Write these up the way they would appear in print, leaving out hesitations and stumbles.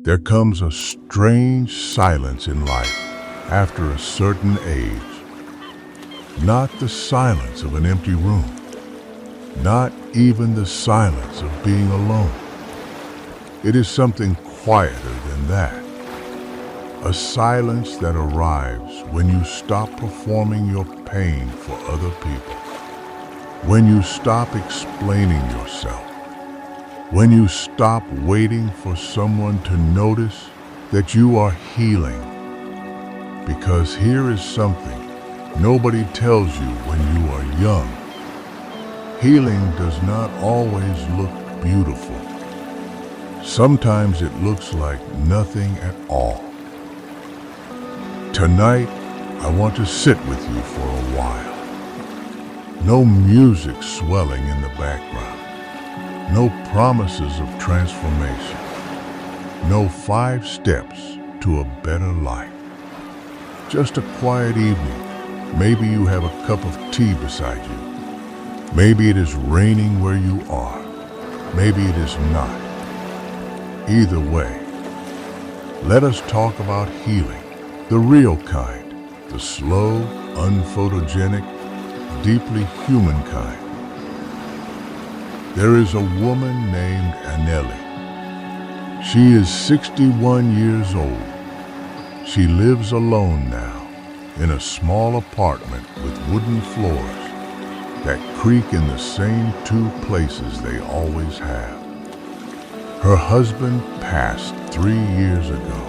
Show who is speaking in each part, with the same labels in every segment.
Speaker 1: There comes a strange silence in life after a certain age. Not the silence of an empty room, not even the silence of being alone. It is something quieter than that. A silence that arrives when you stop performing your pain for other people. When you stop explaining yourself. When you stop waiting for someone to notice that you are healing. Because here is something nobody tells you when you are young. Healing does not always look beautiful. Sometimes it looks like nothing at all. Tonight, I want to sit with you for a while. No music swelling in the background. No promises of transformation. No 5 steps to a better life. Just a quiet evening. Maybe you have a cup of tea beside you. Maybe it is raining where you are. Maybe it is not. Either way, let us talk about healing. The real kind. The slow, unphotogenic, deeply human kind. There is a woman named Anneli. She is 61 years old. She lives alone now in a small apartment with wooden floors that creak in the same 2 places they always have. Her husband passed 3 years ago.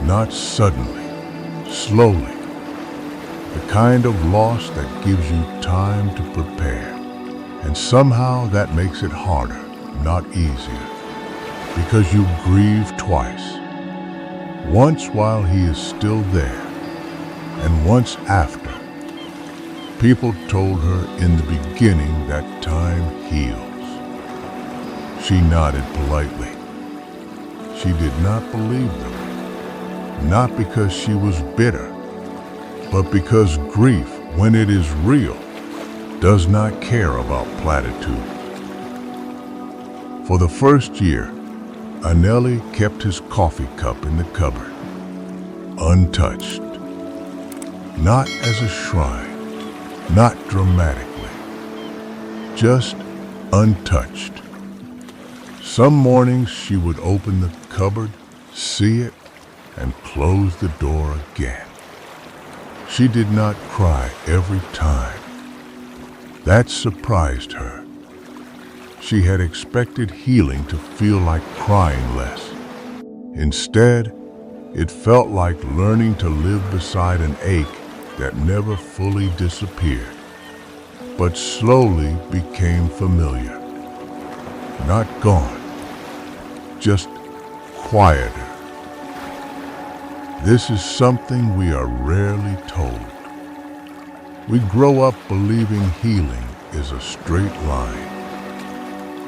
Speaker 1: Not suddenly, slowly. The kind of loss that gives you time to prepare. And somehow that makes it harder, not easier. Because you grieve twice. Once while he is still there, and once after. People told her in the beginning that time heals. She nodded politely. She did not believe them. Not because she was bitter, but because grief, when it is real, does not care about platitudes. For the first year, Anneli kept his coffee cup in the cupboard, untouched. Not as a shrine, not dramatically, just untouched. Some mornings she would open the cupboard, see it, and close the door again. She did not cry every time. That surprised her. She had expected healing to feel like crying less. Instead, it felt like learning to live beside an ache that never fully disappeared, but slowly became familiar. Not gone, just quieter. This is something we are rarely told. We grow up believing healing is a straight line,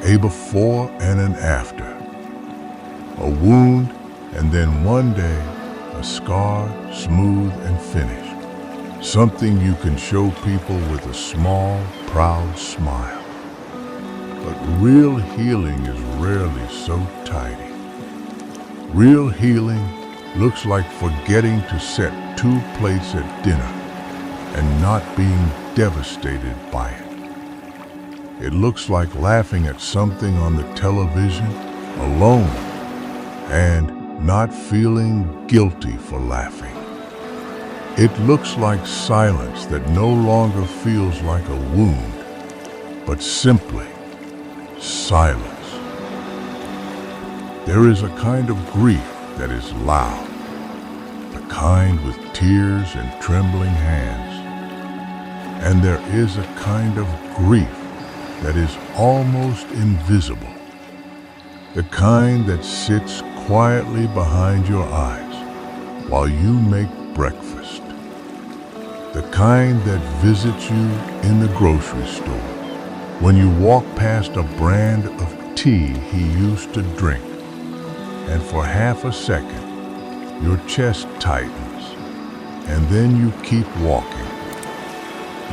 Speaker 1: a before and an after, a wound, and then one day, a scar, smooth and finished, something you can show people with a small, proud smile. But real healing is rarely so tidy. Real healing looks like forgetting to set 2 plates at dinner and not being devastated by it. It looks like laughing at something on the television alone and not feeling guilty for laughing. It looks like silence that no longer feels like a wound, but simply silence. There is a kind of grief that is loud, the kind with tears and trembling hands. And there is a kind of grief that is almost invisible, the kind that sits quietly behind your eyes while you make breakfast, the kind that visits you in the grocery store when you walk past a brand of tea he used to drink, and for half a second your chest tightens, and then you keep walking.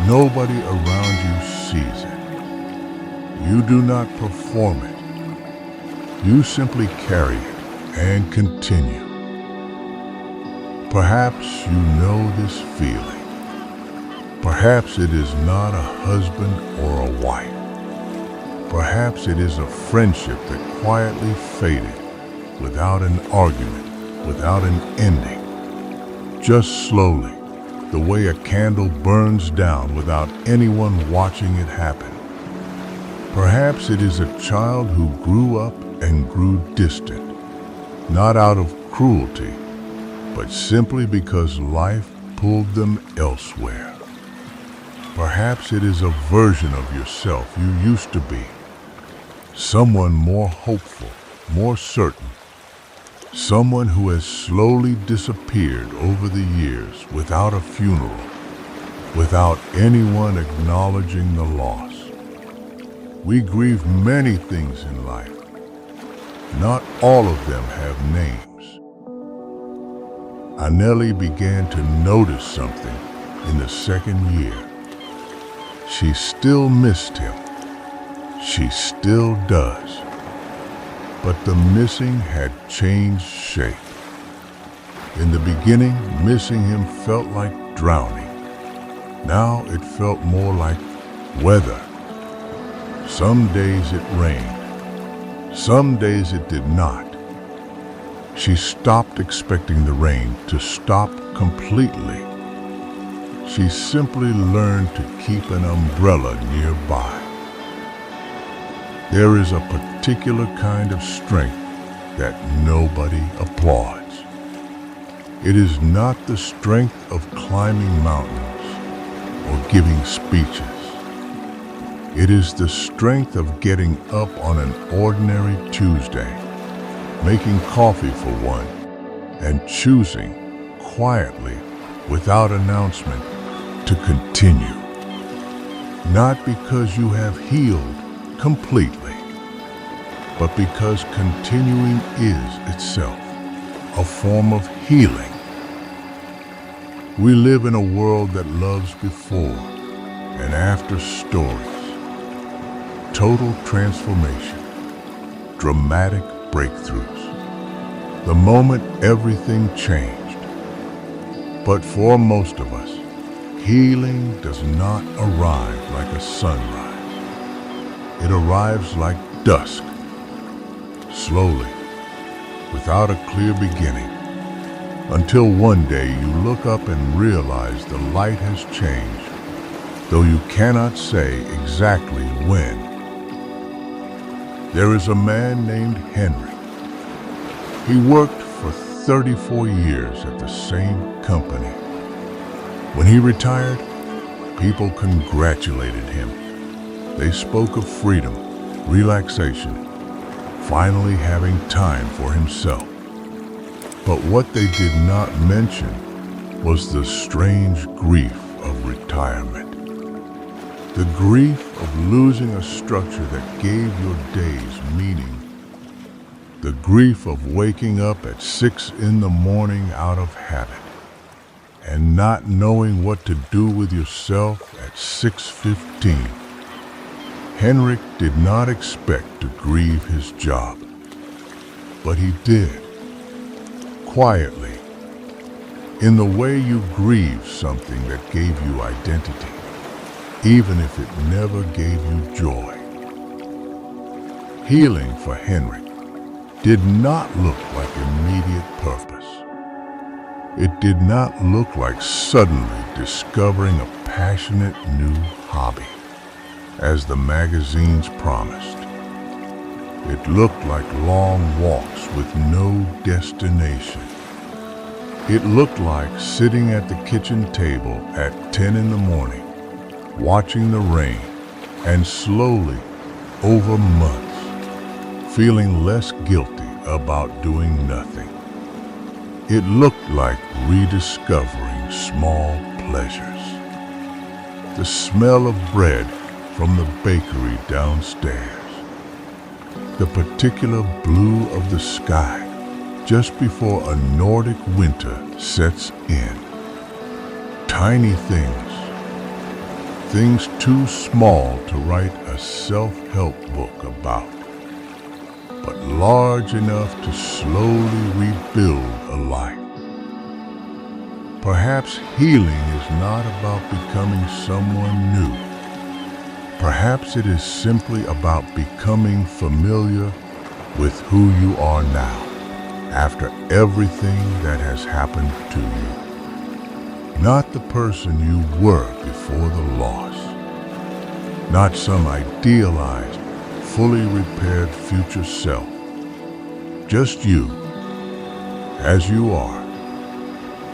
Speaker 1: Nobody around you sees it. You do not perform it. You simply carry it, and continue. Perhaps you know this feeling. Perhaps it is not a husband or a wife. Perhaps it is a friendship that quietly faded without an argument, without an ending. Just slowly, the way a candle burns down without anyone watching it happen. Perhaps it is a child who grew up and grew distant, not out of cruelty, but simply because life pulled them elsewhere. Perhaps it is a version of yourself you used to be, someone more hopeful, more certain, someone who has slowly disappeared over the years without a funeral, without anyone acknowledging the loss. We grieve many things in life. Not all of them have names. Anneli began to notice something in the second year. She still missed him. She still does. But the missing had changed shape. In the beginning, missing him felt like drowning. Now it felt more like weather. Some days it rained. Some days it did not. She stopped expecting the rain to stop completely. She simply learned to keep an umbrella nearby. There is a particular kind of strength that nobody applauds. It is not the strength of climbing mountains or giving speeches. It is the strength of getting up on an ordinary Tuesday, making coffee for one, and choosing quietly, without announcement, to continue. Not because you have healed completely, but because continuing is itself a form of healing. We live in a world that loves before and after stories, total transformation, dramatic breakthroughs, the moment everything changed. But for most of us, healing does not arrive like a sunrise. It arrives like dusk, slowly, without a clear beginning, until one day you look up and realize the light has changed, though you cannot say exactly when. There is a man named Henry. He worked for 34 years at the same company. When he retired, people congratulated him. They spoke of freedom, relaxation, finally having time for himself. But what they did not mention was the strange grief of retirement. The grief of losing a structure that gave your days meaning. The grief of waking up at 6 in the morning out of habit and not knowing what to do with yourself at 6:15. Henrik did not expect to grieve his job, but he did, quietly, in the way you grieve something that gave you identity, even if it never gave you joy. Healing for Henrik did not look like immediate purpose. It did not look like suddenly discovering a passionate new hobby, as the magazines promised. It looked like long walks with no destination. It looked like sitting at the kitchen table at 10 in the morning, watching the rain, and slowly, over months, feeling less guilty about doing nothing. It looked like rediscovering small pleasures. The smell of bread from the bakery downstairs. The particular blue of the sky just before a Nordic winter sets in. Tiny things. Things too small to write a self-help book about. but large enough to slowly rebuild a life. Perhaps healing is not about becoming someone new. Perhaps it is simply about becoming familiar with who you are now, after everything that has happened to you. Not the person you were before the loss. Not some idealized, fully repaired future self. Just you, as you are,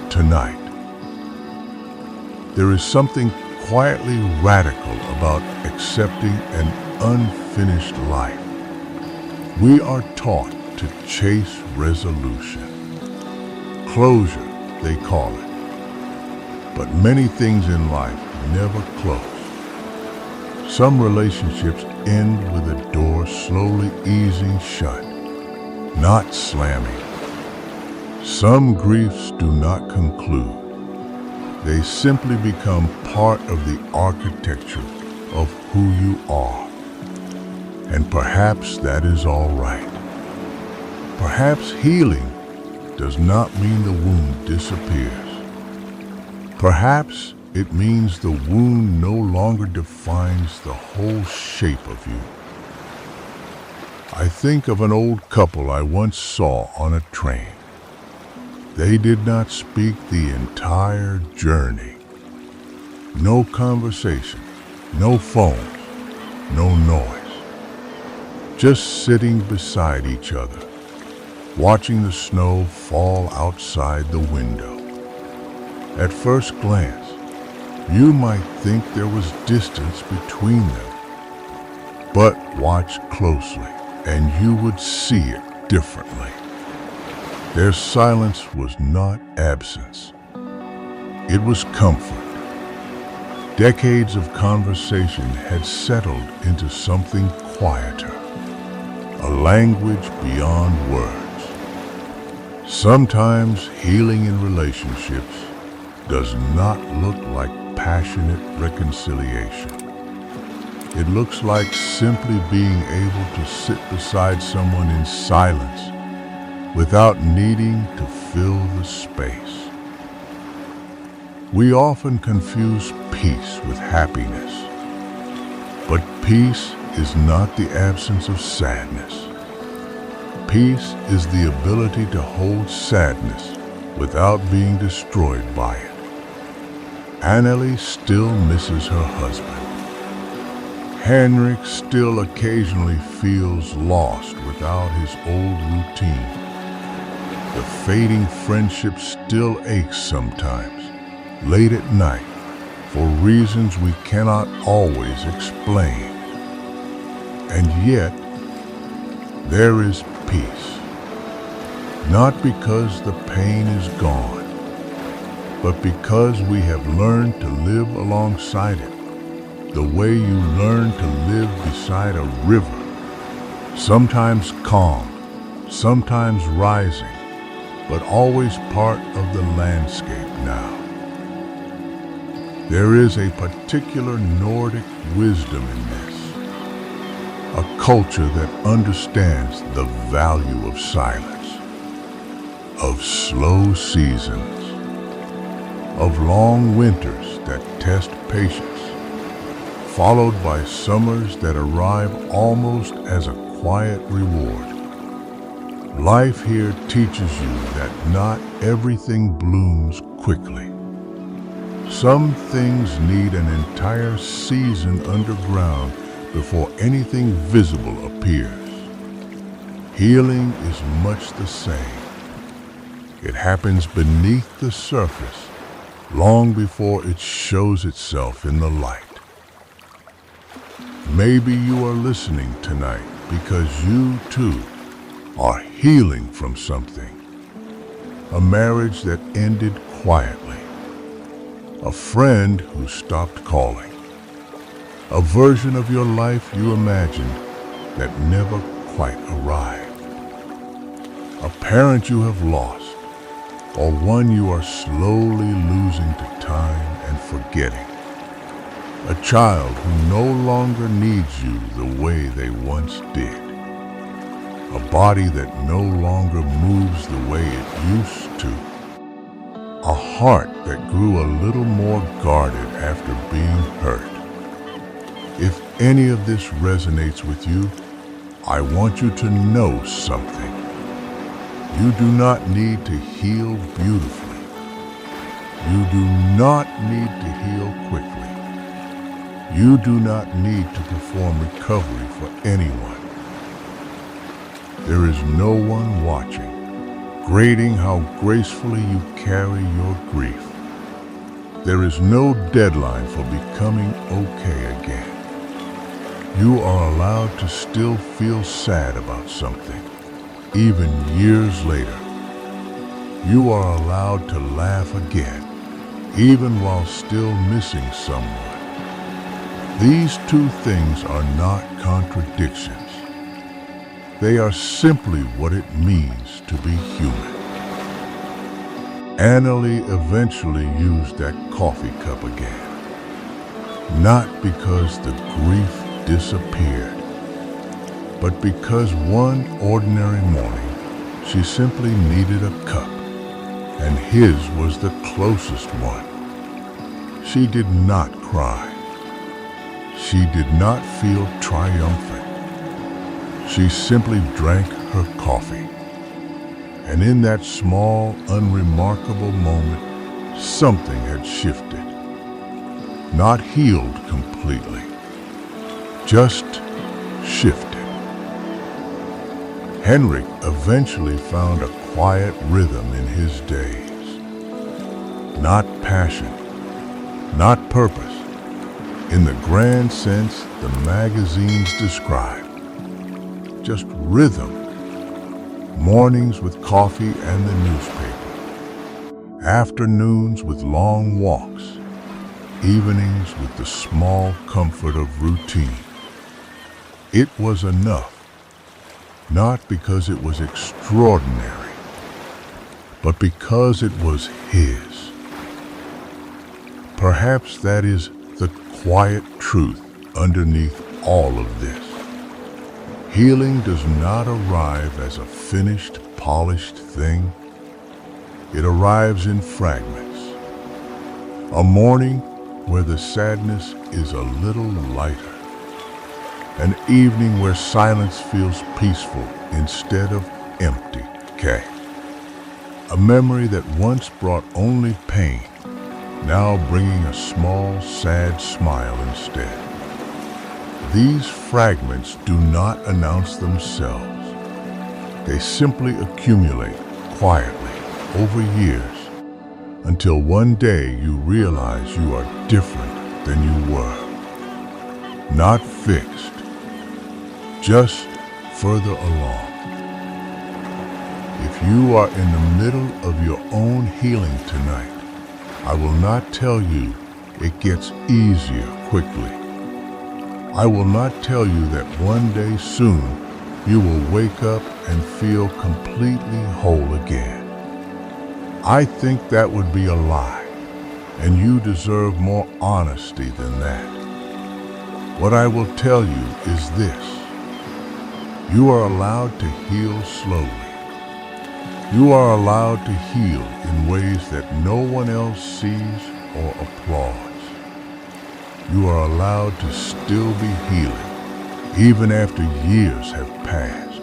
Speaker 1: tonight. There is something quietly radical about accepting an unfinished life. We are taught to chase resolution. Closure, they call it. But many things in life never close. Some relationships end with a door slowly easing shut, not slamming. Some griefs do not conclude. They simply become part of the architecture of who you are. And perhaps that is all right. Perhaps healing does not mean the wound disappears. Perhaps it means the wound no longer defines the whole shape of you. I think of an old couple I once saw on a train. They did not speak the entire journey. No conversation, no phone, no noise. Just sitting beside each other, watching the snow fall outside the window. At first glance, you might think there was distance between them. But watch closely, and you would see it differently. Their silence was not absence. It was comfort. Decades of conversation had settled into something quieter, a language beyond words. Sometimes healing in relationships does not look like passionate reconciliation. It looks like simply being able to sit beside someone in silence without needing to fill the space. We often confuse peace with happiness, but peace is not the absence of sadness. Peace is the ability to hold sadness without being destroyed by it. Annelie still misses her husband. Henrik still occasionally feels lost without his old routine. The fading friendship still aches sometimes, late at night, for reasons we cannot always explain. And yet, there is peace. Not because the pain is gone, but because we have learned to live alongside it, the way you learn to live beside a river, sometimes calm, sometimes rising, but always part of the landscape now. There is a particular Nordic wisdom in this, a culture that understands the value of silence, of slow seasons, of long winters that test patience, followed by summers that arrive almost as a quiet reward. Life here teaches you that not everything blooms quickly. Some things need an entire season underground before anything visible appears. Healing is much the same. It happens beneath the surface, long before it shows itself in the light. Maybe you are listening tonight because you too are healing from something. A marriage that ended quietly. A friend who stopped calling. A version of your life you imagined that never quite arrived. A parent you have lost, or one you are slowly losing to time and forgetting. A child who no longer needs you the way they once did. a body that no longer moves the way it used to, a heart that grew a little more guarded after being hurt. If any of this resonates with you, I want you to know something. You do not need to heal beautifully. You do not need to heal quickly. You do not need to perform recovery for anyone. There is no one watching, grading how gracefully you carry your grief. There is no deadline for becoming okay again. You are allowed to still feel sad about something, even years later. You are allowed to laugh again, even while still missing someone. These two things are not contradictions. They are simply what it means to be human. Annalie eventually used that coffee cup again, not because the grief disappeared, but because one ordinary morning she simply needed a cup, and his was the closest one. She did not cry. She did not feel triumphant. She simply drank her coffee. And in that small, unremarkable moment, something had shifted. Not healed completely, just shifted. Henrik eventually found a quiet rhythm in his days. Not passion, not purpose, in the grand sense the magazines describe. Just rhythm. Mornings with coffee and the newspaper. Afternoons with long walks. Evenings with the small comfort of routine. It was enough, not because it was extraordinary, but because it was his. Perhaps that is the quiet truth underneath all of this. Healing does not arrive as a finished, polished thing. It arrives in fragments. A morning where the sadness is a little lighter. An evening where silence feels peaceful instead of empty. A memory that once brought only pain, now bringing a small, sad smile instead. These fragments do not announce themselves. They simply accumulate quietly over years until one day you realize you are different than you were. Not fixed, just further along. If you are in the middle of your own healing tonight, I will not tell you it gets easier quickly. I will not tell you that one day soon you will wake up and feel completely whole again. I think that would be a lie, and you deserve more honesty than that. What I will tell you is this. You are allowed to heal slowly. You are allowed to heal in ways that no one else sees or applauds. You are allowed to still be healing, even after years have passed.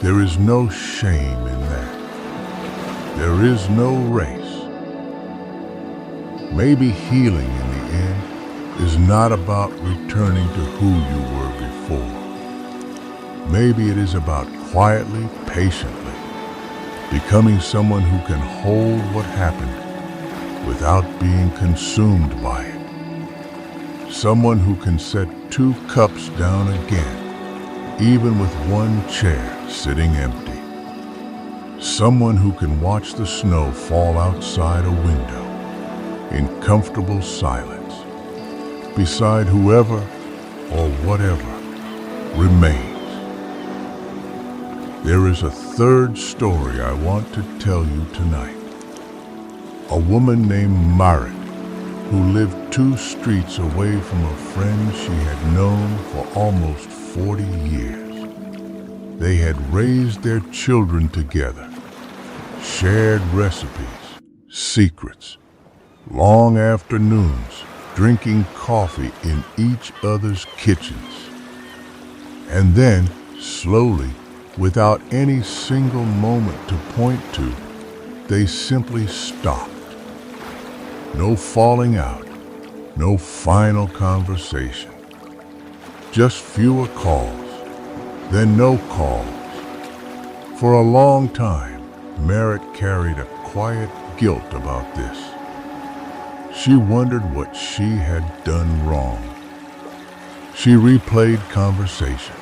Speaker 1: There is no shame in that. There is no race. Maybe healing in the end is not about returning to who you were before. Maybe it is about quietly, patiently, becoming someone who can hold what happened without being consumed by it. Someone who can set 2 cups down again, even with 1 chair sitting empty. Someone who can watch the snow fall outside a window in comfortable silence, beside whoever or whatever remains. There is a third story I want to tell you tonight. A woman named Marit, who lived 2 streets away from a friend she had known for almost 40 years. They had raised their children together, shared recipes, secrets, long afternoons drinking coffee in each other's kitchens. And then, slowly, without any single moment to point to, they simply stopped. No falling out, no final conversation. Just fewer calls, then no calls. For a long time, Merritt carried a quiet guilt about this. She wondered what she had done wrong. She replayed conversations,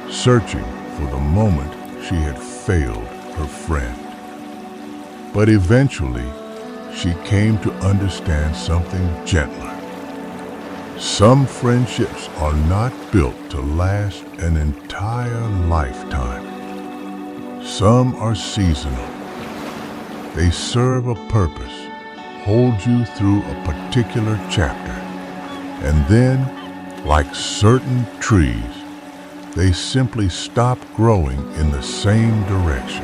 Speaker 1: searching for the moment she had failed her friend. But eventually, she came to understand something gentler. Some friendships are not built to last an entire lifetime. Some are seasonal. They serve a purpose, hold you through a particular chapter, and then, like certain trees, they simply stop growing in the same direction.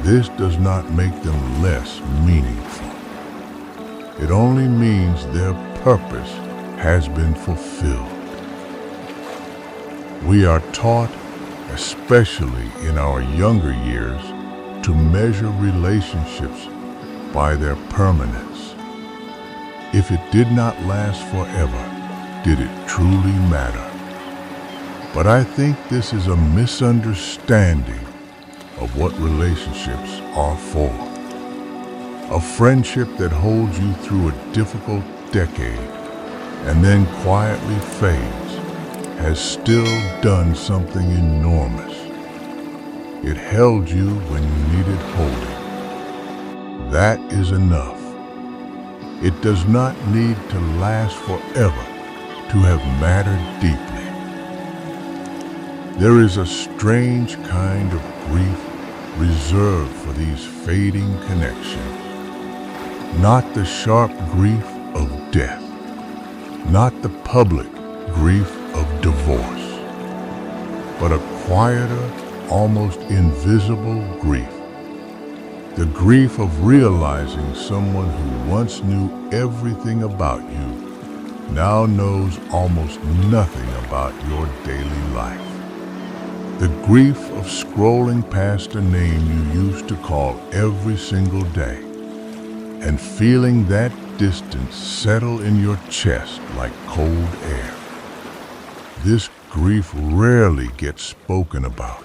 Speaker 1: This does not make them less meaningful. It only means their purpose has been fulfilled. We are taught, especially in our younger years, to measure relationships by their permanence. If it did not last forever, did it truly matter? But I think this is a misunderstanding of what relationships are for. A friendship that holds you through a difficult decade and then quietly fades has still done something enormous. It held you when you needed holding. That is enough. It does not need to last forever to have mattered deeply. There is a strange kind of grief reserved for these fading connections. Not the sharp grief of death, not the public grief of divorce, but a quieter, almost invisible grief. The grief of realizing someone who once knew everything about you now knows almost nothing about your daily life. The grief of scrolling past a name you used to call every single day and feeling that distance settle in your chest like cold air. This grief rarely gets spoken about.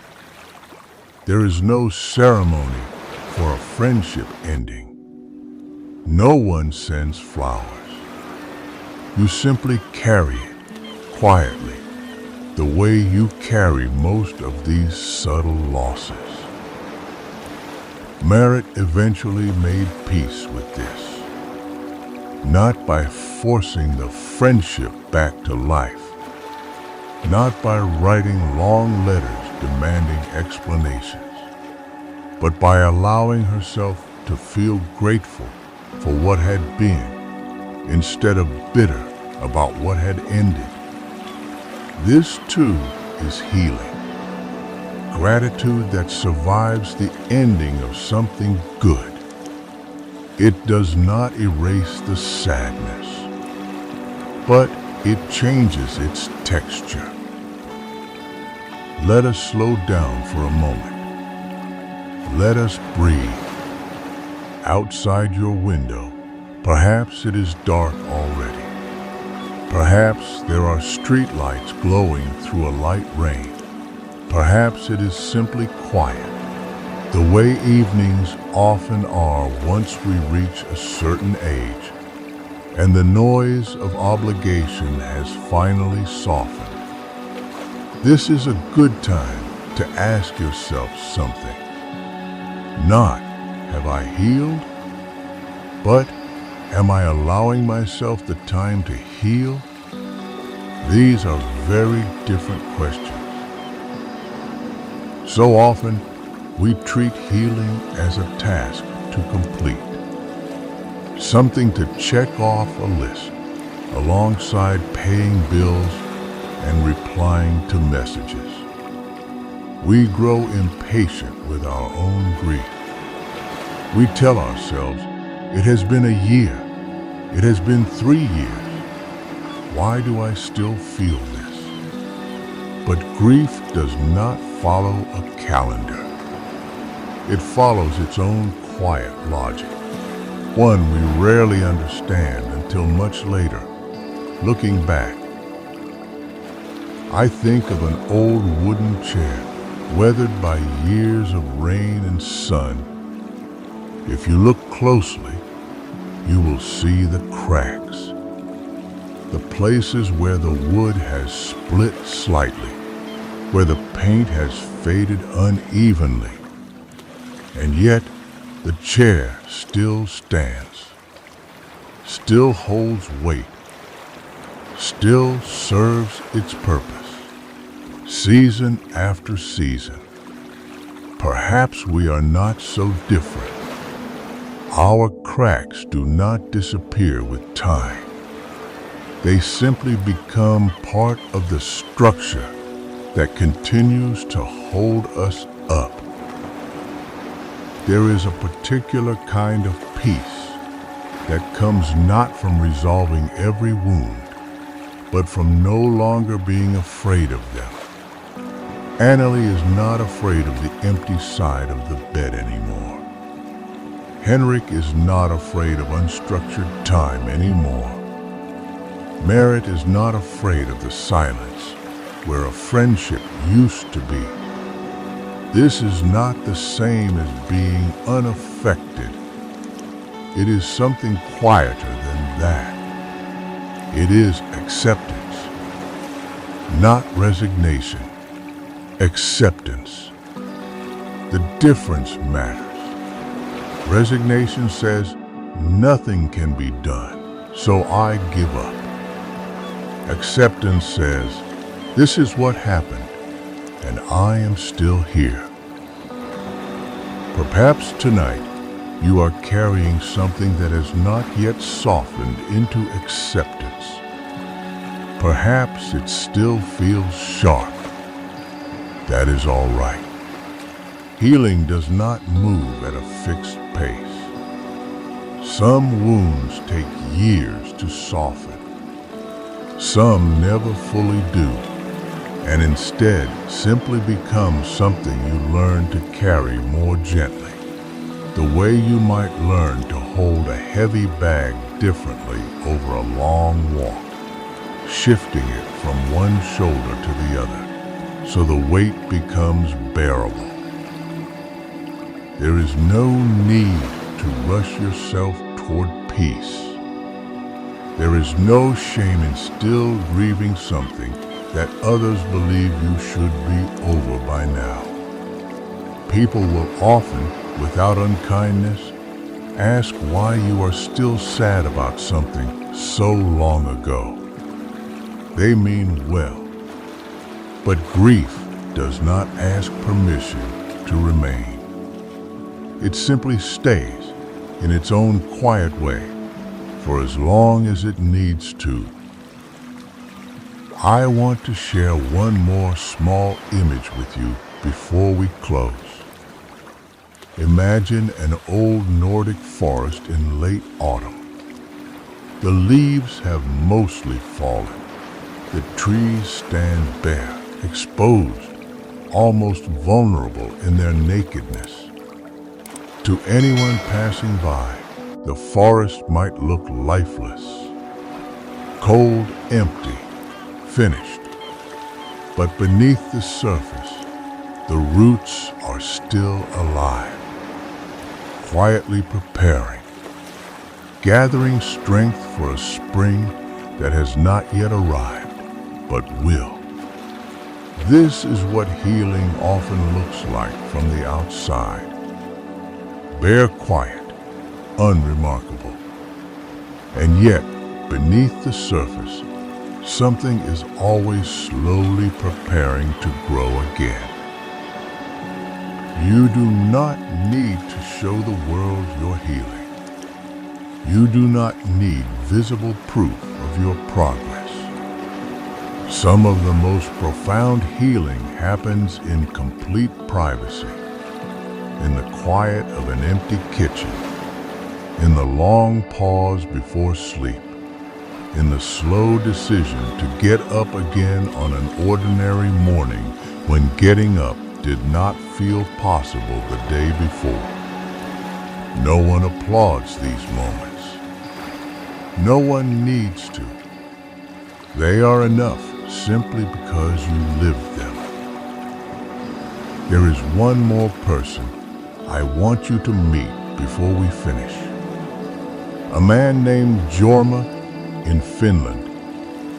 Speaker 1: There is no ceremony for a friendship ending. No one sends flowers. You simply carry it quietly, the way you carry most of these subtle losses. Merritt eventually made peace with this, not by forcing the friendship back to life, not by writing long letters demanding explanations, but by allowing herself to feel grateful for what had been instead of bitter about what had ended. This too is healing. Gratitude that survives the ending of something good. It does not erase the sadness, but it changes its texture. Let us slow down for a moment. Let us breathe. Outside your window, perhaps it is dark already. Perhaps there are streetlights glowing through a light rain. Perhaps it is simply quiet, the way evenings often are once we reach a certain age, and the noise of obligation has finally softened. This is a good time to ask yourself something. Not, have I healed? But, am I allowing myself the time to heal? These are very different questions. So often, we treat healing as a task to complete. Something to check off a list, alongside paying bills and replying to messages. We grow impatient with our own grief. We tell ourselves, it has been a year, it has been 3 years. Why do I still feel this? But grief does not follow a calendar. It follows its own quiet logic, one we rarely understand until much later. Looking back, I think of an old wooden chair, weathered by years of rain and sun. If you look closely, you will see the cracks, the places where the wood has split slightly, where the paint has faded unevenly. And yet, the chair still stands, still holds weight, still serves its purpose, season after season. Perhaps we are not so different. Our cracks do not disappear with time. They simply become part of the structure that continues to hold us up. There is a particular kind of peace that comes not from resolving every wound, but from no longer being afraid of them. Annalie is not afraid of the empty side of the bed anymore. Henrik is not afraid of unstructured time anymore. Merritt is not afraid of the silence where a friendship used to be. This is not the same as being unaffected. It is something quieter than that. It is acceptance, not resignation. Acceptance. The difference matters. Resignation says, nothing can be done, so I give up. Acceptance says, this is what happened, and I am still here. Perhaps tonight you are carrying something that has not yet softened into acceptance. Perhaps it still feels sharp. That is all right. Healing does not move at a fixed pace. Some wounds take years to soften. Some never fully do, and instead simply become something you learn to carry more gently. The way you might learn to hold a heavy bag differently over a long walk, shifting it from one shoulder to the other, so the weight becomes bearable. There is no need to rush yourself toward peace. There is no shame in still grieving something that others believe you should be over by now. People will often, without unkindness, ask why you are still sad about something so long ago. They mean well, but grief does not ask permission to remain. It simply stays in its own quiet way for as long as it needs to. I want to share one more small image with you before we close. Imagine an old Nordic forest in late autumn. The leaves have mostly fallen. The trees stand bare, exposed, almost vulnerable in their nakedness. To anyone passing by, the forest might look lifeless, cold, empty, finished. But beneath the surface, the roots are still alive, quietly preparing, gathering strength for a spring that has not yet arrived, but will. This is what healing often looks like from the outside. Bare quiet, unremarkable. And yet, beneath the surface, something is always slowly preparing to grow again. You do not need to show the world your healing. You do not need visible proof of your progress. Some of the most profound healing happens in complete privacy, in the quiet of an empty kitchen, in the long pause before sleep, in the slow decision to get up again on an ordinary morning when getting up did not feel possible the day before. No one applauds these moments. No one needs to. They are enough simply because you lived them. There is one more person I want you to meet before we finish. A man named Jorma in Finland,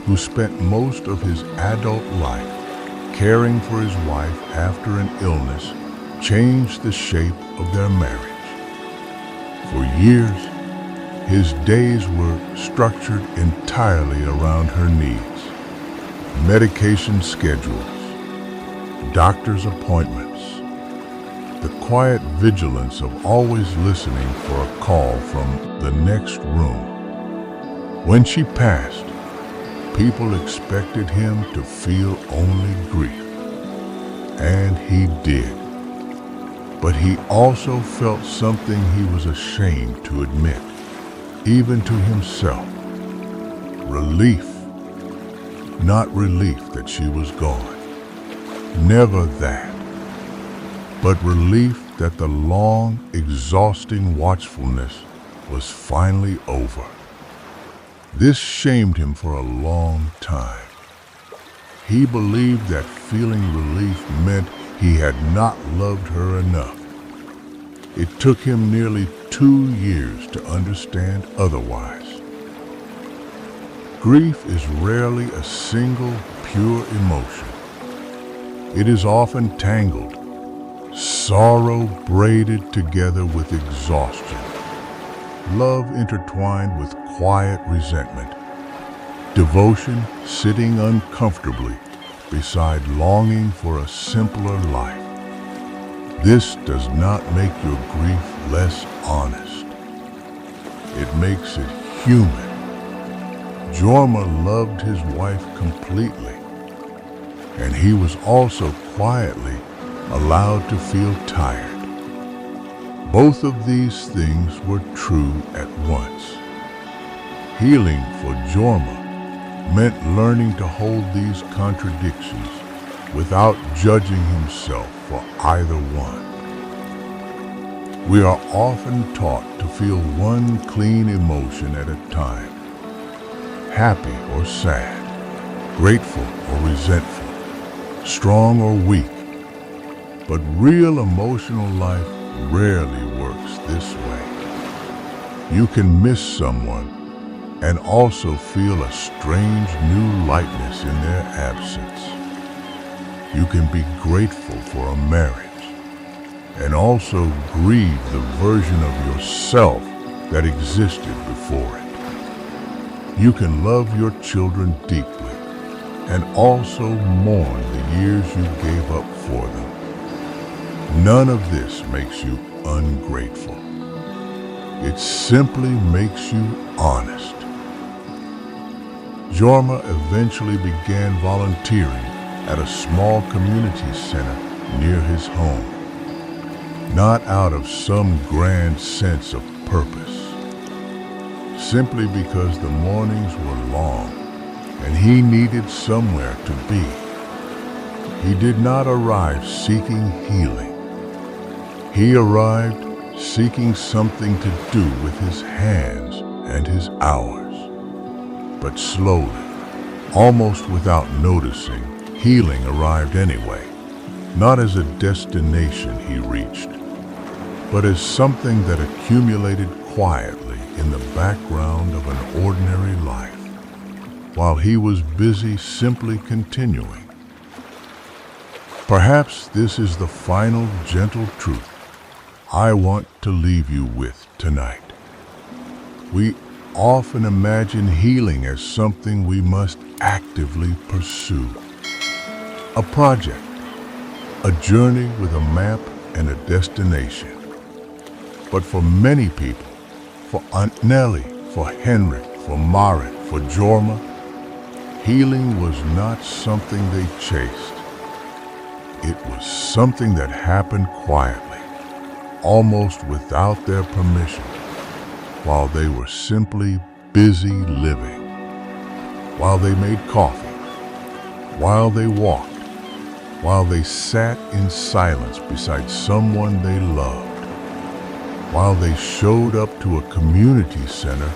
Speaker 1: who spent most of his adult life caring for his wife after an illness changed the shape of their marriage. For years, his days were structured entirely around her needs. Medication schedules, doctor's appointments, the quiet vigilance of always listening for a call from the next room. When she passed, people expected him to feel only grief, and he did. But he also felt something he was ashamed to admit, even to himself. Relief. Not relief that she was gone. Never that. But relief that the long, exhausting watchfulness was finally over. This shamed him for a long time. He believed that feeling relief meant he had not loved her enough. It took him nearly 2 years to understand otherwise. Grief is rarely a single, pure emotion. It is often tangled, sorrow braided together with exhaustion, love intertwined with quiet resentment, devotion sitting uncomfortably beside longing for a simpler life. This does not make your grief less honest. It makes it human. Jorma loved his wife completely, and he was also quietly allowed to feel tired. Both of these things were true at once. Healing for Jorma meant learning to hold these contradictions without judging himself for either one. We are often taught to feel one clean emotion at a time, happy or sad, grateful or resentful, strong or weak. But real emotional life rarely works this way. You can miss someone and also feel a strange new lightness in their absence. You can be grateful for a marriage and also grieve the version of yourself that existed before it. You can love your children deeply and also mourn the years you gave up for them. None of this makes you ungrateful. It simply makes you honest. Jorma eventually began volunteering at a small community center near his home, not out of some grand sense of purpose, simply because the mornings were long and he needed somewhere to be. He did not arrive seeking healing. He arrived seeking something to do with his hands and his hours. But slowly, almost without noticing, healing arrived anyway, not as a destination he reached, but as something that accumulated quietly in the background of an ordinary life, while he was busy simply continuing. Perhaps this is the final gentle truth I want to leave you with tonight. We often imagine healing as something we must actively pursue. A project, a journey with a map and a destination. But for many people, for Aunt Nellie, for Henrik, for Marit, for Jorma, Healing was not something they chased. It was something that happened quietly, almost without their permission, while they were simply busy living, while they made coffee, while they walked, while they sat in silence beside someone they loved, while they showed up to a community center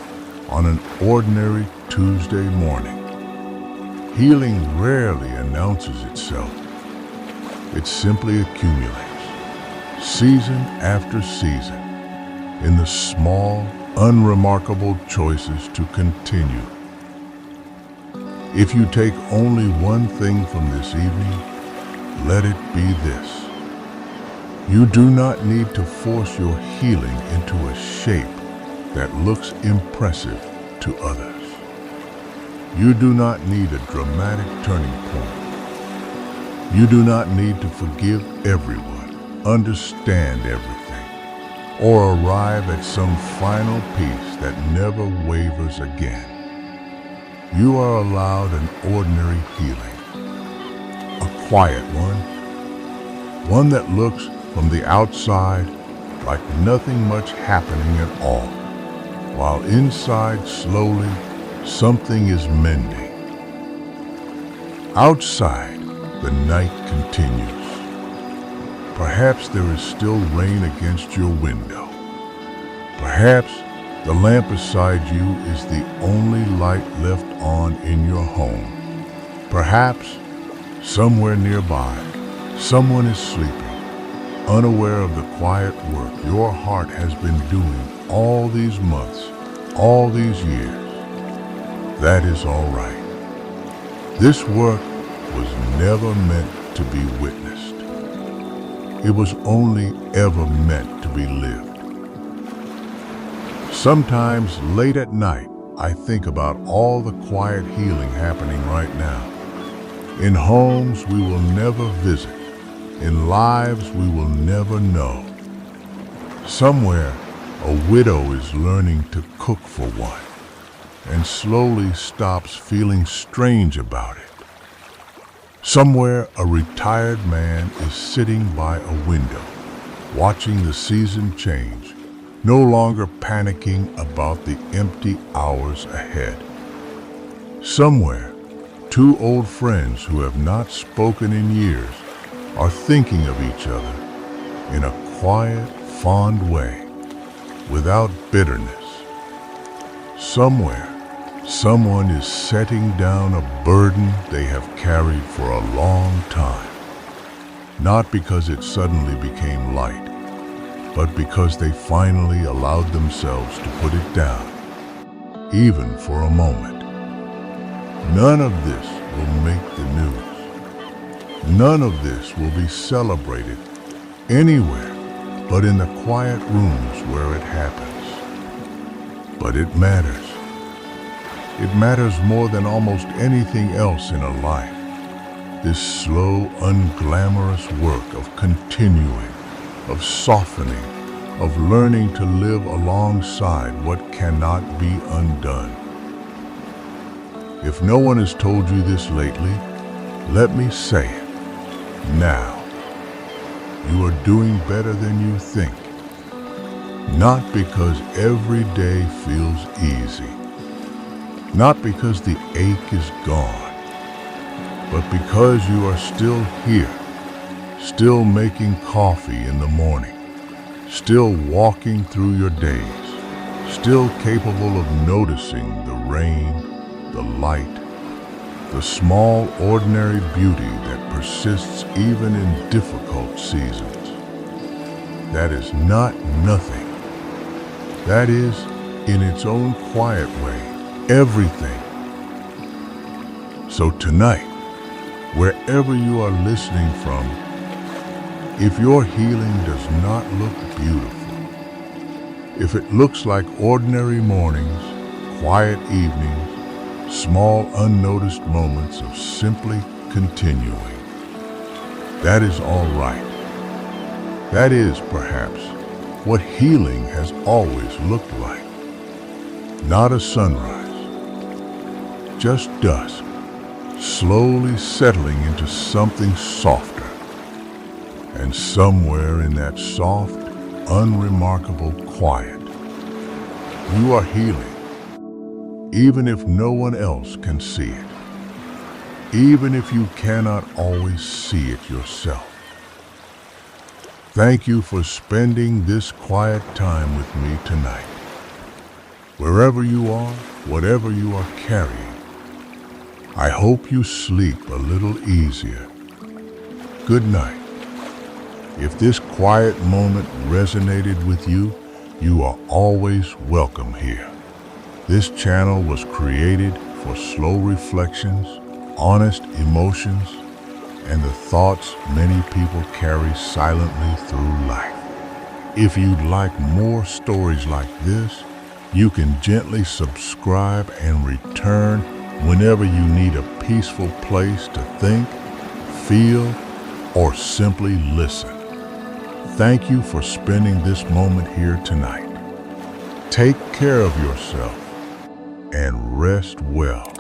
Speaker 1: on an ordinary Tuesday morning. Healing rarely announces itself. It simply accumulates, season after season, in the small, unremarkable choices to continue. If you take only one thing from this evening, let it be this. You do not need to force your healing into a shape that looks impressive to others. You do not need a dramatic turning point. You do not need to forgive everyone, understand everything, or arrive at some final peace that never wavers again. You are allowed an ordinary healing, a quiet one that looks from the outside like nothing much happening at all, while inside slowly something is mending. Outside, the night continues. Perhaps there is still rain against your window. Perhaps the lamp beside you is the only light left on in your home. Perhaps somewhere nearby, someone is sleeping, unaware of the quiet work your heart has been doing all these months, all these years. That is all right. This work was never meant to be witnessed. It was only ever meant to be lived. Sometimes late at night, I think about all the quiet healing happening right now. In homes we will never visit, in lives we will never know. Somewhere, a widow is learning to cook for one, and slowly stops feeling strange about it. Somewhere, a retired man is sitting by a window, watching the season change, no longer panicking about the empty hours ahead. Somewhere, two old friends who have not spoken in years are thinking of each other in a quiet, fond way, without bitterness. Somewhere, someone is setting down a burden they have carried for a long time, not because it suddenly became light, but because they finally allowed themselves to put it down, even for a moment. None of this will make the news. None of this will be celebrated anywhere but in the quiet rooms where it happens. But it matters. It matters more than almost anything else in a life. This slow, unglamorous work of continuing, of softening, of learning to live alongside what cannot be undone. If no one has told you this lately, let me say it now. You are doing better than you think. Not because every day feels easy. Not because the ache is gone, but because you are still here, still making coffee in the morning, still walking through your days, still capable of noticing the rain, the light, the small, ordinary beauty that persists even in difficult seasons. That is not nothing. That is, in its own quiet way, everything. So tonight, wherever you are listening from, if your healing does not look beautiful, if it looks like ordinary mornings, quiet evenings, small unnoticed moments of simply continuing, that is all right. That is, perhaps, what healing has always looked like. Not a sunrise, just dusk, slowly settling into something softer. And somewhere in that soft, unremarkable quiet, you are healing, even if no one else can see it, even if you cannot always see it yourself. Thank you for spending this quiet time with me tonight. Wherever you are, whatever you are carrying, I hope you sleep a little easier. Good night. If this quiet moment resonated with you, you are always welcome here. This channel was created for slow reflections, honest emotions, and the thoughts many people carry silently through life. If you'd like more stories like this, you can gently subscribe and return whenever you need a peaceful place to think, feel, or simply listen. Thank you for spending this moment here tonight. Take care of yourself and rest well.